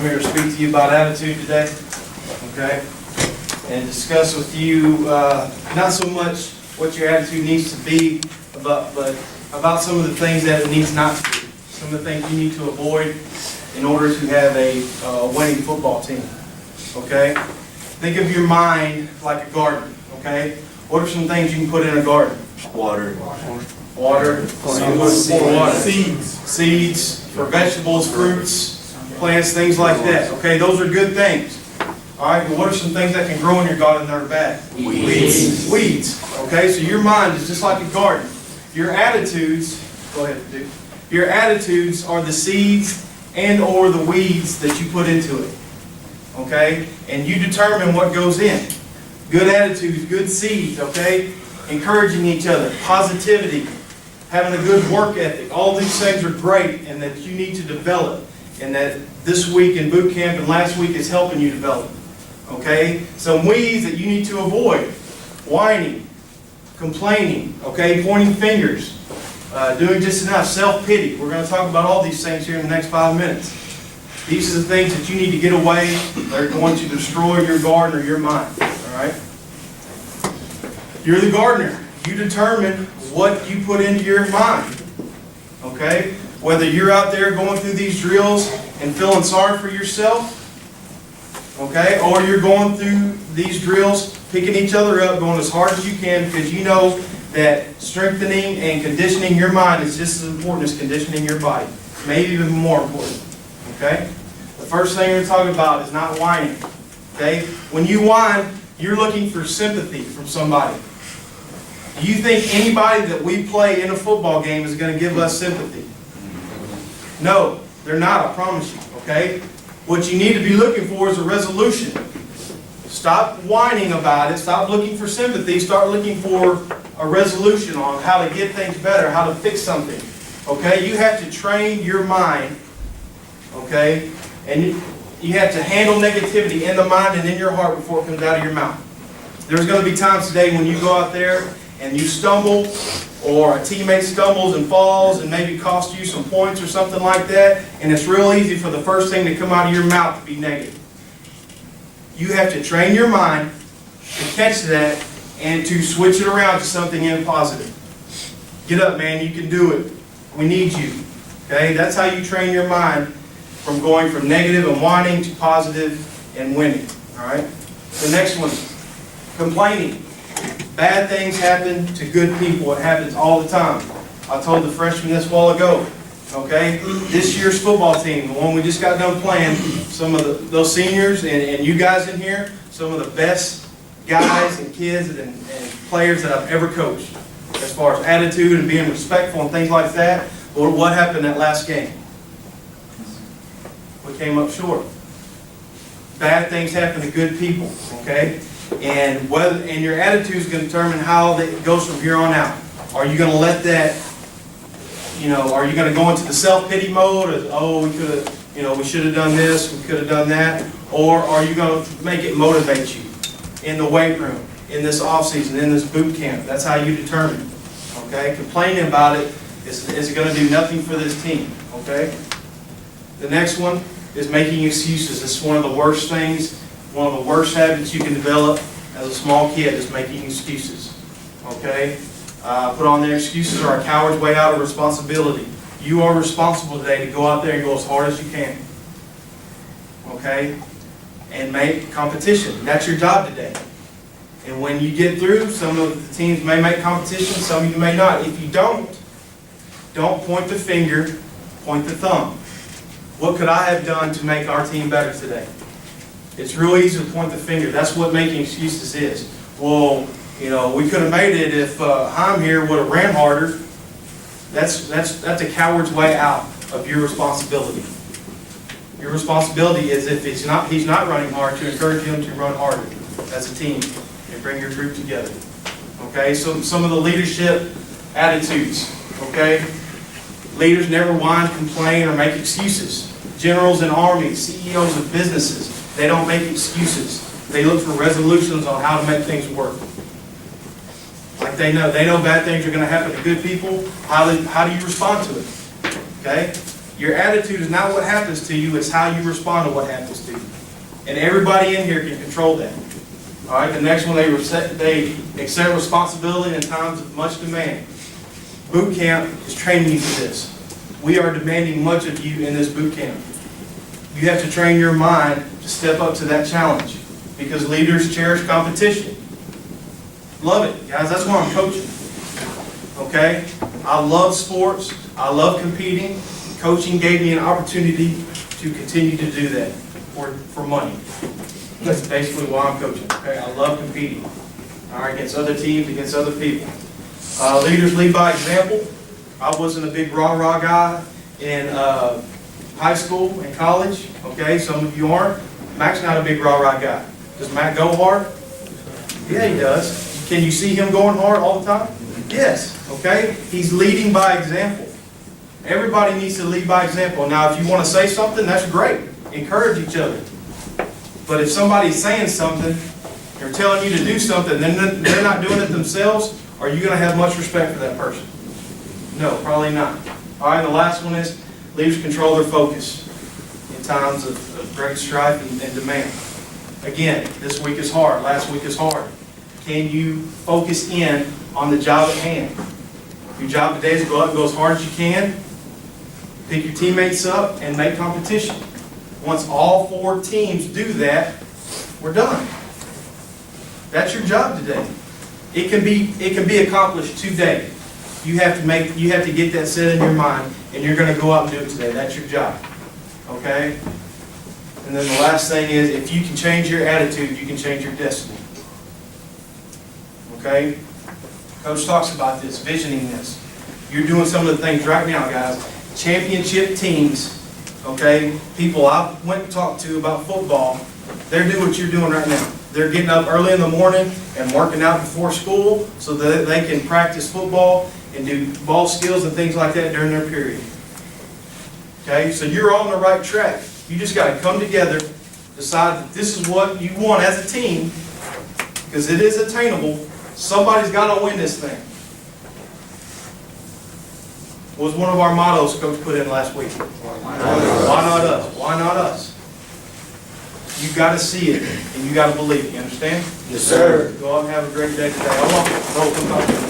here to speak to you about attitude today, okay? And discuss with you not so much what your attitude needs to be, but about some of the things that it needs not to be. Some of the things you need to avoid in order to have a winning football team, okay? Think of your mind like a garden, okay? What are some things you can put in a garden? Water. Water. Seeds. Seeds for vegetables, fruits, plants, things like that. Okay, those are good things. All right, but what are some things that can grow in your garden that are bad? Weeds. Weeds. Okay, so your mind is just like a garden. Your attitudes, go ahead, dude. Your attitudes are the seeds and or the weeds that you put into it. Okay, and you determine what goes in. Good attitudes, good seeds. Okay, encouraging each other, positivity, having a good work ethic. All these things are great and that you need to develop, and that this week in boot camp and last week is helping you develop. Okay? Some weeds that you need to avoid: whining, complaining, okay, pointing fingers, doing just enough, self-pity. We're going to talk about all these things here in the next 5 minutes. These are the things that you need to get away. They're going to destroy your garden or your mind. All right? You're the gardener. You determine what you put into your mind. Okay? Whether you're out there going through these drills and feeling sorry for yourself, okay, or you're going through these drills, picking each other up, going as hard as you can, because you know that strengthening and conditioning your mind is just as important as conditioning your body. Maybe even more important. Okay? The first thing we're talking about is not whining. Okay? When you whine, you're looking for sympathy from somebody. Do you think anybody that we play in a football game is going to give us sympathy? No, they're not, I promise you, okay? What you need to be looking for is a resolution. Stop whining about it, stop looking for sympathy, start looking for a resolution on how to get things better, how to fix something, okay? You have to train your mind, okay? And you have to handle negativity in the mind and in your heart before it comes out of your mouth. There's going to be times today when you go out there and you stumble, or a teammate stumbles and falls and maybe costs you some points or something like that, and it's real easy for the first thing to come out of your mouth to be negative. You have to train your mind to catch that and to switch it around to something positive. Get up, man, you can do it. We need you. Okay? That's how you train your mind from going from negative and whining to positive and winning. All right? The next one, complaining. Bad things happen to good people. It happens all the time. I told the freshmen this a while ago. Okay? This year's football team, the one we just got done playing, some of those seniors and you guys in here, some of the best guys and kids and players that I've ever coached. As far as attitude and being respectful and things like that. But what happened that last game? We came up short. Bad things happen to good people. Okay? And your attitude is going to determine how it goes from here on out. Are you going to let that, are you going to go into the self-pity mode? Or, oh, we could have, we should have done this, we could have done that. Or are you going to make it motivate you in the weight room, in this off-season, in this boot camp? That's how you determine. Okay? Complaining about it is going to do nothing for this team. Okay? The next one is making excuses. It's one of the worst things. One of the worst habits you can develop as a small kid is making excuses. Okay? Put on there, excuses are a coward's way out of responsibility. You are responsible today to go out there and go as hard as you can. Okay? And make competition. That's your job today. And when you get through, some of the teams may make competition, some of you may not. If you don't point the finger, point the thumb. What could I have done to make our team better today? It's real easy to point the finger. That's what making excuses is. Well, we could have made it if Heim here would have ran harder. That's a coward's way out of your responsibility. Your responsibility is if he's not running hard, to encourage him to run harder as a team and bring your group together. Okay, so some of the leadership attitudes. Okay, leaders never whine, complain, or make excuses. Generals in armies, CEOs of businesses, they don't make excuses. They look for resolutions on how to make things work. Like they know bad things are going to happen to good people. How do you respond to it? Okay? Your attitude is not what happens to you, it's how you respond to what happens to you. And everybody in here can control that. All right, the next one, they accept responsibility in times of much demand. Boot camp is training you for this. We are demanding much of you in this boot camp. You have to train your mind to step up to that challenge because leaders cherish competition. Love it, guys. That's why I'm coaching. Okay? I love sports. I love competing. Coaching gave me an opportunity to continue to do that for money. That's basically why I'm coaching. Okay? I love competing. All right, against other teams, against other people. Leaders lead by example. I wasn't a big rah-rah guy in high school and college. Okay, some of you aren't. Mac's not a big rah-rah guy. Does Mac go hard? Yeah, he does. Can you see him going hard all the time? Yes. Okay? He's leading by example. Everybody needs to lead by example. Now, if you want to say something, that's great. Encourage each other. But if somebody's saying something, or telling you to do something, then they're not doing it themselves, are you going to have much respect for that person? No, probably not. All right, the last one is leaders control their focus in times of great strife and demand. Again, this week is hard. Last week is hard. Can you focus in on the job at hand? Your job today is to go out and go as hard as you can, pick your teammates up, and make competition. Once all 4 teams do that, we're done. That's your job today. It can be accomplished today. You have to get that set in your mind, and you're going to go out and do it today. That's your job. Okay? And then the last thing is, if you can change your attitude, you can change your destiny. Okay? Coach talks about this, visioning this. You're doing some of the things right now, guys. Championship teams, okay? People I went and talked to about football, they're doing what you're doing right now. They're getting up early in the morning and working out before school so that they can practice football and do ball skills and things like that during their period. Okay, so you're on the right track. You just got to come together, decide that this is what you want as a team, because it is attainable. Somebody's got to win this thing. Was one of our mottos Coach put in last week. Why not us? Why not us? You got to see it, and you got to believe it. You understand? Yes, sir. Go out and have a great day today. I want to